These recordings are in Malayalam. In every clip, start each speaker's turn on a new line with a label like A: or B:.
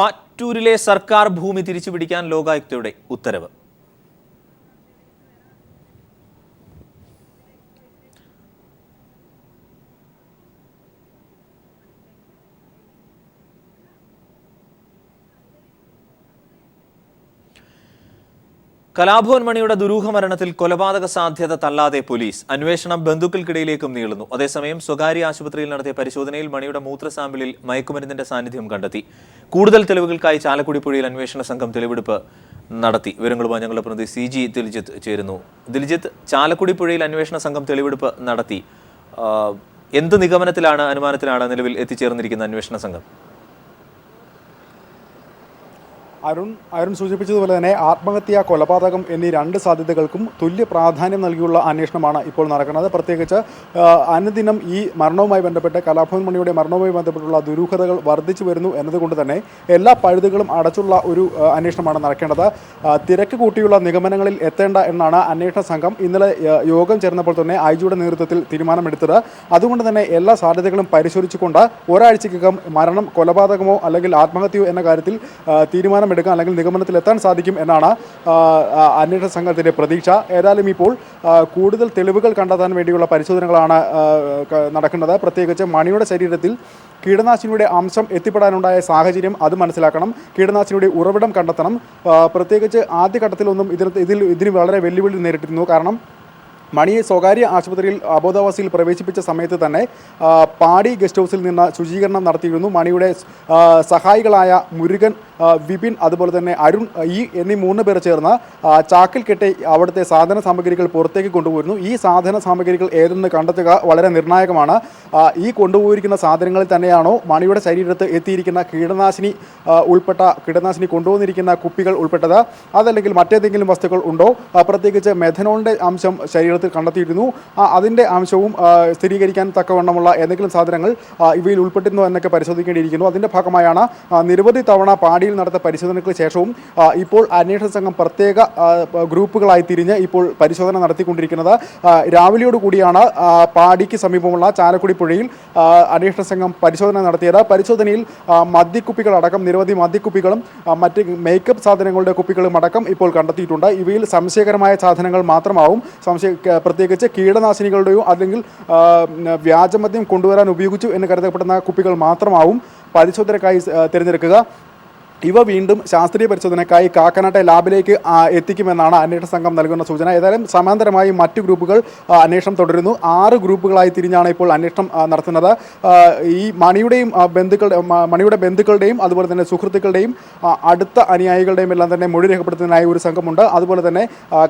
A: പാറ്റൂരിലെ സർക്കാർ ഭൂമി തിരിച്ചുപിടിക്കാൻ ലോകായുക്തയുടെ ഉത്തരവ്. കലാഭവൻ മണിയുടെ ദുരൂഹ മരണത്തിൽ കൊലപാതക സാധ്യത തള്ളാതെ പോലീസ്. അന്വേഷണം ബന്ധുക്കൾക്കിടയിലേക്കും നീളുന്നു. അതേസമയം സ്വകാര്യ ആശുപത്രിയിൽ നടത്തിയ പരിശോധനയിൽ മണിയുടെ മൂത്ര സാമ്പിളിൽ മയക്കുമരുന്നിന്റെ സാന്നിധ്യം കണ്ടെത്തി. കൂടുതൽ തെളിവുകൾക്കായി ചാലക്കുടി പുഴയിൽ അന്വേഷണ സംഘം തെളിവെടുപ്പ് നടത്തി. വിവരങ്ങളുമായി ഞങ്ങളുടെ പ്രതിനിധി CG ദിൽജിത്ത് ചേരുന്നു. ദിൽജിത്ത്, ചാലക്കുടി പുഴയിൽ അന്വേഷണ സംഘം തെളിവെടുപ്പ് നടത്തി. എന്ത് നിഗമനത്തിലാണ്, അനുമാനത്തിലാണ് നിലവിൽ എത്തിച്ചേർന്നിരിക്കുന്ന അന്വേഷണ സംഘം?
B: അരുൺ സൂചിപ്പിച്ചതുപോലെ തന്നെ ആത്മഹത്യ, കൊലപാതകം എന്നീ രണ്ട് സാധ്യതകൾക്കും തുല്യ പ്രാധാന്യം നൽകിയുള്ള അന്വേഷണമാണ് ഇപ്പോൾ നടക്കുന്നത്. പ്രത്യേകിച്ച് അനുദിനം ഈ മരണവുമായി ബന്ധപ്പെട്ട്, കലാഭവൻ മണിയുടെ മരണവുമായി ബന്ധപ്പെട്ടുള്ള ദുരൂഹതകൾ വർദ്ധിച്ചു വരുന്നു എന്നതുകൊണ്ട് തന്നെ എല്ലാ പഴുതുകളും അടച്ചുള്ള ഒരു അന്വേഷണമാണ് നടക്കേണ്ടത്. തിരക്ക് കൂട്ടിയുള്ള നിഗമനങ്ങളിൽ എത്തേണ്ട എന്നാണ് അന്വേഷണ സംഘം ഇന്നലെ യോഗം ചേർന്നപ്പോൾ തന്നെ IG-യുടെ നേതൃത്വത്തിൽ തീരുമാനമെടുത്തത്. അതുകൊണ്ട് തന്നെ എല്ലാ സാധ്യതകളും പരിശോധിച്ചുകൊണ്ട് ഒരാഴ്ചയ്ക്കകം മരണം കൊലപാതകമോ അല്ലെങ്കിൽ ആത്മഹത്യയോ എന്ന കാര്യത്തിൽ തീരുമാനം എടുക്കാൻ അല്ലെങ്കിൽ നിഗമനത്തിലെത്താൻ സാധിക്കും എന്നാണ് അന്വേഷണ സംഘത്തിന്റെ പ്രതീക്ഷ. ഏതായാലും ഇപ്പോൾ കൂടുതൽ തെളിവുകൾ കണ്ടെത്താൻ വേണ്ടിയുള്ള പരിശോധനകളാണ് നടക്കുന്നത്. പ്രത്യേകിച്ച് മണിയുടെ ശരീരത്തിൽ കീടനാശിനിയുടെ അംശം എത്തിപ്പെടാനുണ്ടായ സാഹചര്യം അത് മനസ്സിലാക്കണം. കീടനാശിനിയുടെ ഉറവിടം കണ്ടെത്തണം. പ്രത്യേകിച്ച് ആദ്യഘട്ടത്തിലൊന്നും ഇതിന് വളരെ വെല്ലുവിളി നേരിട്ടിരുന്നു. കാരണം മണിയെ സ്വകാര്യ ആശുപത്രിയിൽ അബോധാവസ്ഥയിൽ പ്രവേശിപ്പിച്ച സമയത്ത് തന്നെ പാടി ഗസ്റ്റ് ഹൗസിൽ നിന്ന് ശുചീകരണം നടത്തിയിരുന്നു. മണിയുടെ സഹായികളായ മുരുകൻ, വിപിൻ, അതുപോലെ തന്നെ അരുൺ എന്നീ 3 പേർ ചേർന്ന് ചാക്കിൽ കെട്ടി അവിടുത്തെ സാധന സാമഗ്രികൾ പുറത്തേക്ക് കൊണ്ടുപോയിരുന്നു. ഈ സാധന സാമഗ്രികൾ ഏതെന്ന് കണ്ടെത്തുക വളരെ നിർണായകമാണ്. ഈ കൊണ്ടുപോയിരിക്കുന്ന സാധനങ്ങളിൽ തന്നെയാണോ മണിയുടെ ശരീരത്ത് എത്തിയിരിക്കുന്ന കീടനാശിനി കൊണ്ടുവന്നിരിക്കുന്ന കുപ്പികൾ ഉൾപ്പെട്ടത്, അതല്ലെങ്കിൽ മറ്റേതെങ്കിലും വസ്തുക്കൾ ഉണ്ടോ? പ്രത്യേകിച്ച് മെഥനോളിൻ്റെ അംശം ശരീരത്തിൽ കണ്ടെത്തിയിരുന്നു. അതിൻ്റെ അംശവും സ്ഥിരീകരിക്കാൻ തക്കവണ്ണമുള്ള ഏതെങ്കിലും സാധനങ്ങൾ ഇവയിൽ ഉൾപ്പെട്ടിരുന്നോ എന്നൊക്കെ പരിശോധിക്കേണ്ടിയിരിക്കുന്നു. അതിൻ്റെ ഭാഗമായാണ് നിരവധി തവണ പാടിയിൽ നടത്തിയ പരിശോധനയ്ക്ക് ശേഷവും ഇപ്പോൾ അന്വേഷണ സംഘം പ്രത്യേക ഗ്രൂപ്പുകളായി തിരിഞ്ഞ് ഇപ്പോൾ പരിശോധന നടത്തിക്കൊണ്ടിരിക്കുന്നത്. രാവിലെയോടുകൂടിയാണ് പാടിക്ക് സമീപമുള്ള ചാലക്കുടി പുഴയിൽ അന്വേഷണ സംഘം പരിശോധന നടത്തിയത്. പരിശോധനയിൽ മദ്യക്കുപ്പികളടക്കം നിരവധി മദ്യക്കുപ്പികളും മറ്റ് മേക്കപ്പ് സാധനങ്ങളുടെ കുപ്പികളും അടക്കം ഇപ്പോൾ കണ്ടെത്തിയിട്ടുണ്ട്. ഇവയിൽ സംശയകരമായ സാധനങ്ങൾ മാത്രമാവും, പ്രത്യേകിച്ച് കീടനാശിനികളുടെയോ അല്ലെങ്കിൽ വ്യാജമദ്യം കൊണ്ടുവരാൻ ഉപയോഗിച്ചു എന്ന് കരുതപ്പെടുന്ന കുപ്പികൾ മാത്രമാവും പരിശോധനയ്ക്കായി തിരഞ്ഞെടുക്കുക. ഇവ വീണ്ടും ശാസ്ത്രീയ പരിശോധനയ്ക്കായി കാക്കനാട്ടെ ലാബിലേക്ക് എത്തിക്കുമെന്നാണ് അന്വേഷണ സംഘം നൽകുന്ന സൂചന. ഏതായാലും സമാന്തരമായി മറ്റു ഗ്രൂപ്പുകൾ അന്വേഷണം തുടരുന്നു. 6 ഗ്രൂപ്പുകളായി തിരിഞ്ഞാണ് ഇപ്പോൾ അന്വേഷണം നടത്തുന്നത്. ഈ മണിയുടെ ബന്ധുക്കളുടെയും അതുപോലെ തന്നെ സുഹൃത്തുക്കളുടെയും അടുത്ത അനുയായികളുടെയും എല്ലാം തന്നെ മൊഴി രേഖപ്പെടുത്തുന്നതിനായി ഒരു സംഘമുണ്ട്. അതുപോലെ തന്നെ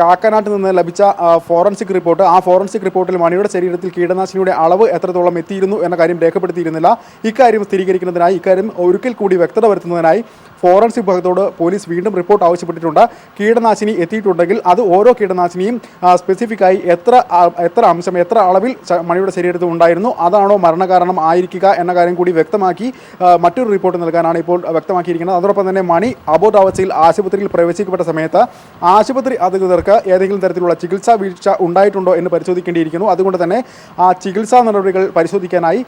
B: കാക്കനാട്ടിൽ നിന്ന് ലഭിച്ച ഫോറൻസിക് റിപ്പോർട്ട്, ആ ഫോറൻസിക് റിപ്പോർട്ടിൽ മണിയുടെ ശരീരത്തിൽ കീടനാശിനിയുടെ അളവ് എത്രത്തോളം എത്തിയിരുന്നു എന്ന കാര്യം രേഖപ്പെടുത്തിയിരുന്നില്ല. ഇക്കാര്യം സ്ഥിരീകരിക്കുന്നതിനായി, ഇക്കാര്യം ഒരിക്കൽ കൂടി വ്യക്തത വരുത്തുന്നതിനായി ഫോറൻസിക് വിഭാഗത്തോട് പോലീസ് വീണ്ടും റിപ്പോർട്ട് ആവശ്യപ്പെട്ടിട്ടുണ്ട്. കീടനാശിനി എത്തിയിട്ടുണ്ടെങ്കിൽ അത് ഓരോ കീടനാശിനിയും സ്പെസിഫിക്കായി എത്ര അംശം, എത്ര അളവിൽ മണിയുടെ ശരീരത്തിൽ ഉണ്ടായിരുന്നു, അതാണോ മരണകാരണം ആയിരിക്കുക എന്ന കാര്യം കൂടി വ്യക്തമാക്കി മറ്റൊരു റിപ്പോർട്ട് നൽകാനാണ് ഇപ്പോൾ വ്യക്തമാക്കിയിരിക്കുന്നത്. അതോടൊപ്പം തന്നെ മണി അബോധാവസ്ഥയിൽ ആശുപത്രിയിൽ പ്രവേശിക്കപ്പെട്ട സമയത്ത് ആശുപത്രി അധികൃതർക്ക് ഏതെങ്കിലും തരത്തിലുള്ള ചികിത്സാ വീഴ്ച ഉണ്ടായിട്ടുണ്ടോ എന്ന് പരിശോധിക്കേണ്ടിയിരിക്കുന്നു. അതുകൊണ്ട് തന്നെ ആ ചികിത്സാ നടപടികൾ പരിശോധിക്കാനായി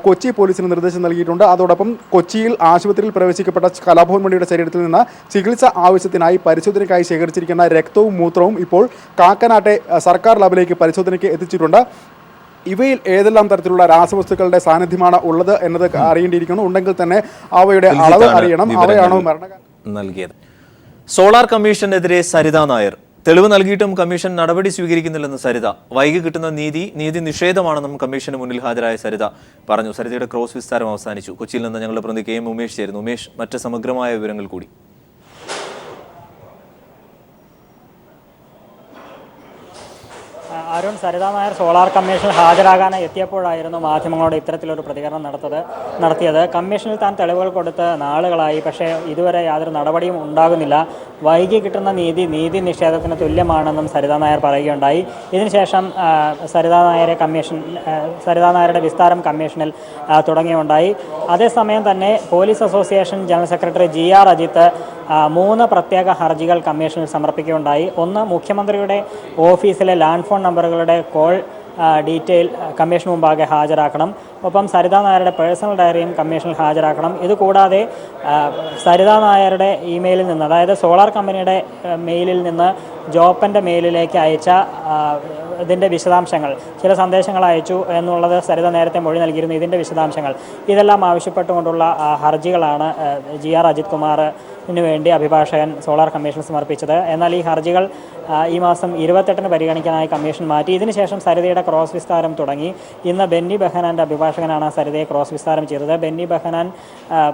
B: കൊച്ചി പോലീസിന് നിർദ്ദേശം നൽകിയിട്ടുണ്ട്. അതോടൊപ്പം കൊച്ചിയിൽ ആശുപത്രിയിൽ പ്രവേശിക്കപ്പെട്ട കലാഭവൻ മണിയുടെ ശരീരത്തിൽ നിന്ന് ചികിത്സ ആവശ്യത്തിനായി പരിശോധനയ്ക്കായി ശേഖരിച്ചിരിക്കുന്ന രക്തവും മൂത്രവും ഇപ്പോൾ കാക്കനാട്ടെ സർക്കാർ ലാബിലേക്ക് പരിശോധനയ്ക്ക് എത്തിച്ചിട്ടുണ്ട്. ഇവയിൽ ഏതെല്ലാം തരത്തിലുള്ള രാസവസ്തുക്കളുടെ സാന്നിധ്യമാണ് ഉള്ളത് എന്നത് അറിയേണ്ടിയിരിക്കുന്നു. ഉണ്ടെങ്കിൽ തന്നെ അവയുടെ അളവ് അറിയണം. അവയാണോ മരണകാരണം
A: നൽകിയത്? സോളാർ കമ്മീഷനെതിരെ സരിത നായർ തെളിവ് നൽകിയിട്ടും കമ്മീഷൻ നടപടി സ്വീകരിക്കുന്നില്ലെന്ന് സരിത. വൈകി കിട്ടുന്ന നീതി നിഷേധമാണെന്നും കമ്മീഷന് മുന്നിൽ ഹാജരായ സരിത പറഞ്ഞു. സരിതയുടെ ക്രോസ് വിസ്താരം അവസാനിച്ചു. കൊച്ചിയിൽ നിന്ന് ഞങ്ങളുടെ പ്രതിനിധി KM ഉമേഷ് ചേരുന്നു. ഉമേഷ്, മറ്റ് സമഗ്രമായ വിവരങ്ങൾ കൂടി.
C: അരുൺ, സരിത നായർ സോളാർ കമ്മീഷൻ ഹാജരാകാൻ എത്തിയപ്പോഴായിരുന്നു മാധ്യമങ്ങളോട് ഇത്തരത്തിലൊരു പ്രതികരണം നടത്തിയത്. കമ്മീഷനിൽ താൻ തെളിവുകൾ കൊടുത്ത് നാളുകളായി, പക്ഷേ ഇതുവരെ യാതൊരു നടപടിയും ഉണ്ടാകുന്നില്ല. വൈകി കിട്ടുന്ന നീതി നിഷേധത്തിന് തുല്യമാണെന്നും സരിത നായർ പറയുകയുണ്ടായി. ഇതിനുശേഷം സരിത നായരുടെ വിസ്താരം കമ്മീഷനിൽ തുടങ്ങിയുണ്ടായി. അതേസമയം തന്നെ police association general secretary GR Ajith 3 പ്രത്യേക ഹർജികൾ കമ്മീഷനിൽ സമർപ്പിക്കുകയുണ്ടായി. ഒന്ന്, മുഖ്യമന്ത്രിയുടെ ഓഫീസിലെ ലാൻഡ് ഫോൺ നമ്പറുകളുടെ കോൾ ഡീറ്റെയിൽ കമ്മീഷന് മുമ്പാകെ ഹാജരാക്കണം. ഒപ്പം സരിതാ നായരുടെ പേഴ്സണൽ ഡയറിയും കമ്മീഷനിൽ ഹാജരാക്കണം. ഇതുകൂടാതെ സരിതാ നായരുടെ ഇമെയിലിൽ നിന്ന്, അതായത് സോളാർ കമ്പനിയുടെ മെയിലിൽ നിന്ന് ജോപ്പൻ്റെ മെയിലിലേക്ക് അയച്ച ഇതിൻ്റെ വിശദാംശങ്ങൾ, ചില സന്ദേശങ്ങൾ അയച്ചു എന്നുള്ളത് സരിത നേരത്തെ മൊഴി നൽകിയിരുന്നു. ഇതിൻ്റെ വിശദാംശങ്ങൾ ഇതെല്ലാം ആവശ്യപ്പെട്ടുകൊണ്ടുള്ള ഹർജികളാണ് GR അജിത് കുമാറിന് വേണ്ടി അഭിഭാഷകൻ സോളാർ കമ്മീഷന് സമർപ്പിച്ചത്. എന്നാൽ ഈ ഹർജികൾ ഈ മാസം 28-ന് പരിഗണിക്കാനായി കമ്മീഷൻ മാറ്റി. ഇതിനുശേഷം സരിതയുടെ ക്രോസ് വിസ്താരം തുടങ്ങി. ഇന്ന് ബെന്നി ബെഹനാൻ്റെ അഭിഭാഷകനാണ് സരിതയെ ക്രോസ് വിസ്താരം ചെയ്തത്. ബെന്നി ബെഹനാൻ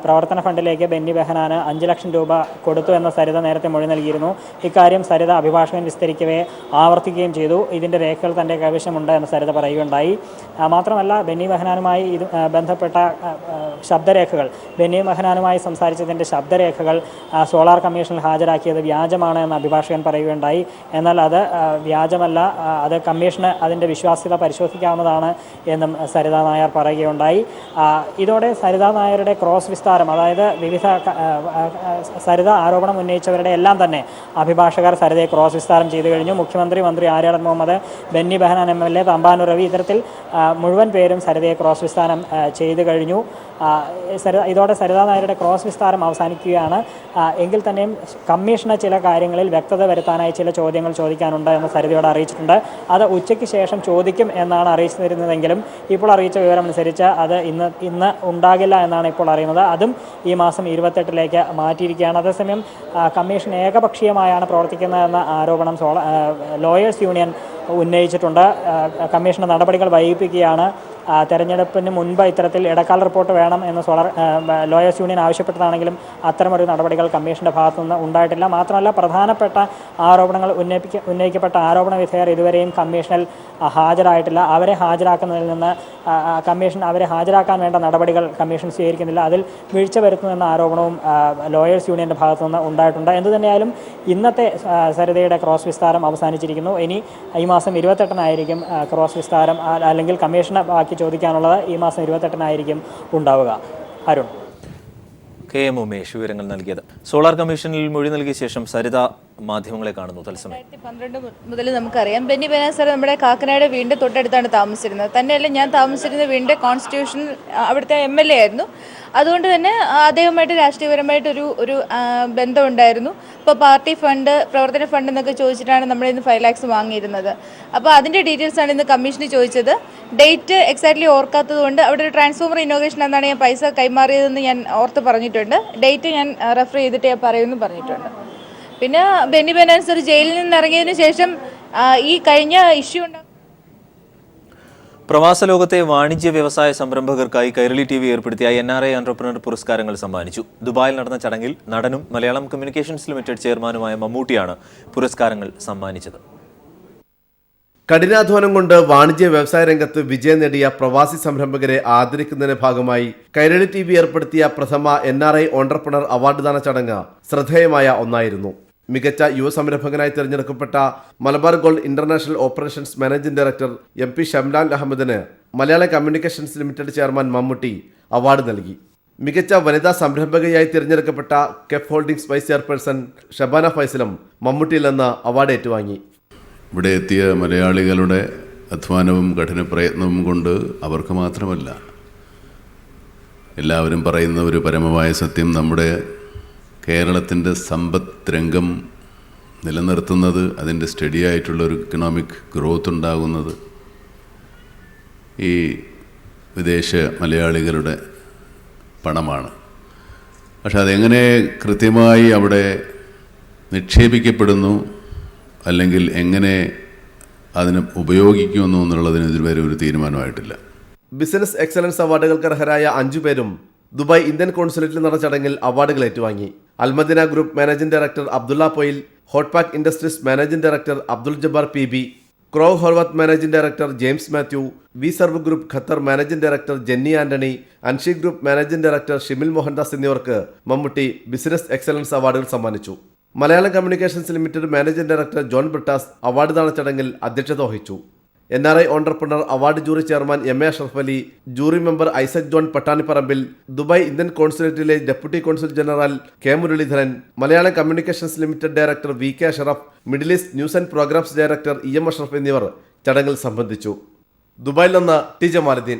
C: പ്രവർത്തന ഫണ്ടിലേക്ക് ബെന്നി ബെഹനാന് 5 ലക്ഷം രൂപ കൊടുത്തു എന്ന സരിത നേരത്തെ മൊഴി നൽകിയിരുന്നു. ഇക്കാര്യം സരിത അഭിഭാഷകൻ വിസ്തരിക്കവേ ആവർത്തിക്കുകയും ചെയ്തു. ഇതിൻ്റെ രേഖകൾ തൻ്റെ കൈവശമുണ്ട് എന്ന് സരിത പറയുകയുണ്ടായി. മാത്രമല്ല, ബെന്നി ബെഹനാനുമായി ബന്ധപ്പെട്ട ശബ്ദരേഖകൾ, ബെന്നി ബെഹനാനുമായി സംസാരിച്ചതിൻ്റെ ശബ്ദരേഖകൾ സോളാർ കമ്മീഷനിൽ ഹാജരാക്കിയത് വ്യാജമാണ് എന്ന് അഭിഭാഷകൻ പറയുകയുണ്ടായി. എന്നാൽ അത് വ്യാജമല്ല, അത് കമ്മീഷന് അതിൻ്റെ വിശ്വാസ്യത പരിശോധിക്കാവുന്നതാണ് എന്നും സരിതാ നായർ പറയുകയുണ്ടായി. ഇതോടെ സരിതാ നായരുടെ ക്രോസ് വിസ്താരം, അതായത് വിവിധ സരിത ആരോപണം ഉന്നയിച്ചവരുടെ എല്ലാം തന്നെ അഭിഭാഷകർ സരിതയെ ക്രോസ് വിസ്താരം ചെയ്തു കഴിഞ്ഞു. മുഖ്യമന്ത്രി, മന്ത്രി ആര്യാടൻ മുഹമ്മദ്, ബെന്നി ബെഹനാൻ MLA, തമ്പാനൂർ രവി, ഇത്തരത്തിൽ മുഴുവൻ പേരും സരിതയെ ക്രോസ് വിസ്താരം ചെയ്തു കഴിഞ്ഞു. ഇതോടെ സരിതാ നായരുടെ ക്രോസ് വിസ്താരം അവസാനിക്കുകയാണ്. എങ്കിൽ തന്നെയും കമ്മീഷന് ചില കാര്യങ്ങളിൽ വ്യക്തത വരുത്താനായി ചില ചോദ്യങ്ങൾ ചോദിക്കാനുണ്ട് എന്ന് സരിതയോട് അറിയിച്ചിട്ടുണ്ട്. അത് ഉച്ചയ്ക്ക് ശേഷം ചോദിക്കും എന്നാണ് അറിയിച്ചു തരുന്നതെങ്കിലും ഇപ്പോൾ അറിയിച്ച വിവരമനുസരിച്ച് അത് ഇന്ന് ഉണ്ടാകില്ല എന്നാണ് ഇപ്പോൾ അറിയുന്നത്. അതും ഈ മാസം 28-ലേക്ക് മാറ്റിയിരിക്കുകയാണ്. അതേസമയം കമ്മീഷൻ ഏകപക്ഷീയമായാണ് പ്രവർത്തിക്കുന്നതെന്ന ആരോപണം ലോയേഴ്സ് യൂണിയൻ ഉന്നയിച്ചിട്ടുണ്ട്. കമ്മീഷന്റെ നടപടികൾ വൈകിപ്പിക്കുകയാണ്. തെരഞ്ഞെടുപ്പിന് മുൻപ് ഇത്തരത്തിൽ ഇടക്കാല റിപ്പോർട്ട് വേണം എന്ന് ലോയേഴ്സ് യൂണിയൻ ആവശ്യപ്പെട്ടതാണെങ്കിലും അത്തരമൊരു നടപടികൾ കമ്മീഷന്റെ ഭാഗത്തുനിന്ന് ഉണ്ടായിട്ടില്ല. മാത്രമല്ല, പ്രധാനപ്പെട്ട ആരോപണങ്ങൾ ഉന്നയിക്കപ്പെട്ട ആരോപണ വിധേയർ ഇതുവരെയും കമ്മീഷനിൽ ഹാജരായിട്ടില്ല. അവരെ ഹാജരാക്കുന്നതിൽ നിന്ന് കമ്മീഷൻ അവരെ ഹാജരാക്കാൻ വേണ്ട നടപടികൾ കമ്മീഷൻ സ്വീകരിക്കുന്നില്ല. അതിൽ വീഴ്ച വരുത്തുമെന്ന ആരോപണവും ലോയേഴ്സ് യൂണിയൻ്റെ ഭാഗത്തുനിന്ന് ഉണ്ടായിട്ടുണ്ട്. എന്തുതന്നെയായാലും ഇന്നത്തെ സരിതയുടെ ക്രോസ് വിസ്താരം അവസാനിച്ചിരിക്കുന്നു. ഇനി ഈ മാസം 28-നായിരിക്കും ക്രോസ് വിസ്താരം, അല്ലെങ്കിൽ കമ്മീഷന് ബാക്കി ചോദിക്കാനുള്ളത് ഈ മാസം 28-നായിരിക്കും ഉണ്ടാവുക. അരുൺ.
A: KM ഉമേഷ് വിവരങ്ങൾ നൽകിയത്. സോളാർ കമ്മീഷനിൽ മൊഴി നൽകിയ ശേഷം സരിത മാധ്യമങ്ങളെ കാണുന്നു തത്സമയം.
D: 2012 മുതൽ നമുക്കറിയാം ബെന്നി ബെഹനാൻ സാർ നമ്മുടെ കാക്കനാട് വീടിൻ്റെ തൊട്ടടുത്താണ് താമസിച്ചിരുന്നത്. തന്നെയല്ല, ഞാൻ താമസിച്ചിരുന്ന വീടിൻ്റെ കോൺസ്റ്റിറ്റ്യൂഷൻ അവിടുത്തെ MLA ആയിരുന്നു. അതുകൊണ്ട് തന്നെ അദ്ദേഹമായിട്ട് രാഷ്ട്രീയപരമായിട്ടൊരു ബന്ധമുണ്ടായിരുന്നു. ഇപ്പോൾ പാർട്ടി ഫണ്ട്, പ്രവർത്തന ഫണ്ട് എന്നൊക്കെ ചോദിച്ചിട്ടാണ് നമ്മൾ ഇന്ന് 5 lakhs വാങ്ങിയിരുന്നത്. അപ്പോൾ അതിൻ്റെ ഡീറ്റെയിൽസാണ് ഇന്ന് കമ്മീഷന് ചോദിച്ചത്. ഡേറ്റ് എക്സാക്ട്ലി ഓർക്കാത്തത് കൊണ്ട് അവിടെ ഒരു ട്രാൻസ്ഫോമർ ഇന്നോഗ്രേഷൻ എന്നാണ് ഞാൻ പൈസ കൈമാറിയതെന്ന് ഞാൻ ഓർത്ത് പറഞ്ഞിട്ടുണ്ട്. ഡേറ്റ് ഞാൻ റെഫർ ചെയ്തിട്ട് ഞാൻ പറയുമെന്ന് പറഞ്ഞിട്ടുണ്ട്. പിന്നെ ബെന്നി ബെഹനാൻ സാർ ജയിലിൽ നിന്ന് ഇറങ്ങിയതിന് ശേഷം ഈ കഴിഞ്ഞ ഇഷ്യൂ
A: പ്രവാസ ലോകത്തെ വാണിജ്യ വ്യവസായ സംരംഭകർക്കായി കൈരളി TV ഏർപ്പെടുത്തിയ NRI എന്റർപ്രണർ പുരസ്കാരങ്ങൾ സമ്മാനിച്ചു. ദുബായിൽ നടന്ന ചടങ്ങിൽ നടനും മലയാളം കമ്മ്യൂണിക്കേഷൻസ് ലിമിറ്റഡ് ചെയർമാനുമായ മമ്മൂട്ടിയാണ് പുരസ്കാരങ്ങൾ സമ്മാനിച്ചത്.
E: കഠിനാധ്വാനം കൊണ്ട് വാണിജ്യ വ്യവസായ രംഗത്ത് വിജയം നേടിയ പ്രവാസി സംരംഭകരെ ആദരിക്കുന്നതിന്റെ ഭാഗമായി കൈരളി TV ഏർപ്പെടുത്തിയ പ്രഥമ NRI എന്റർപ്രണർ അവാർഡ് ദാന ചടങ്ങ് ശ്രദ്ധേയമായ ഒന്നായിരുന്നു. മികച്ച യുവ സംരംഭകനായി തിരഞ്ഞെടുക്കപ്പെട്ട Malabar gold international operations managing director MP Shamlal അഹമ്മദിന് Malayalam communications limited chairman Mammootty award നൽകി. മികച്ച വനിതാ സംരംഭകയായി തിരഞ്ഞെടുക്കപ്പെട്ട KEF holdings vice chairperson Shabana ഫൈസലും മമ്മൂട്ടിയിൽ നിന്ന് അവാർഡ് ഏറ്റുവാങ്ങി.
F: ഇവിടെ എത്തിയ മലയാളികളുടെ അധ്വാനവും കഠിന പ്രയത്നവും കൊണ്ട് അവർക്ക് മാത്രമല്ല, എല്ലാവരും പറയുന്ന ഒരു പരമമായ സത്യം, നമ്മുടെ കേരളത്തിൻ്റെ സമ്പദ് രംഗം നിലനിർത്തുന്നത്, അതിൻ്റെ സ്റ്റഡി ആയിട്ടുള്ളൊരു ഇക്കണോമിക് ഗ്രോത്ത് ഉണ്ടാകുന്നത് ഈ വിദേശ മലയാളികളുടെ പണമാണ്. പക്ഷെ അതെങ്ങനെ കൃത്യമായി അവിടെ നിക്ഷേപിക്കപ്പെടുന്നു, അല്ലെങ്കിൽ എങ്ങനെ അതിനെ ഉപയോഗിക്കുന്നു എന്നുള്ളതിന് ഇതുവരെ ഒരു തീരുമാനമായിട്ടില്ല.
E: ബിസിനസ് എക്സലൻസ് അവാർഡുകൾക്ക് അർഹരായ 5 പേരും ദുബായ് ഇന്ത്യൻ കോൺസുലേറ്റിൽ നടന്ന ചടങ്ങിൽ അവാർഡുകൾ ഏറ്റുവാങ്ങി. Almadina group managing director Abdulla Poyil, Hotpack industries managing director Abdul Jabbar PB, Crowe Horwath managing director James Mathew, V Serve group Qatar managing director Jenny Antony, Anshi group managing director Shimil Mohandas എന്നിവർക്ക് മമ്മൂട്ടി ബിസിനസ് എക്സലൻസ് അവാർഡുകൾ സമ്മാനിച്ചു. Malayalam communications limited managing director John Brittas award ദാന ചടങ്ങിൽ അധ്യക്ഷത വഹിച്ചു. NRI entrepreneur award jury chairman MA Ashraf Ali, jury member Isaac John Pattanipparambil, Dubai Indian കോൺസുലേറ്റിലെ deputy consul general K Muraleedharan, Malayalam communications limited director VK Ashraf, middle east news and programmes director EM Ashraf എന്നിവർ ചടങ്ങിൽ സംബന്ധിച്ചു. ദുബായിൽ നിന്ന് ടി ജമാലുദ്ദീൻ.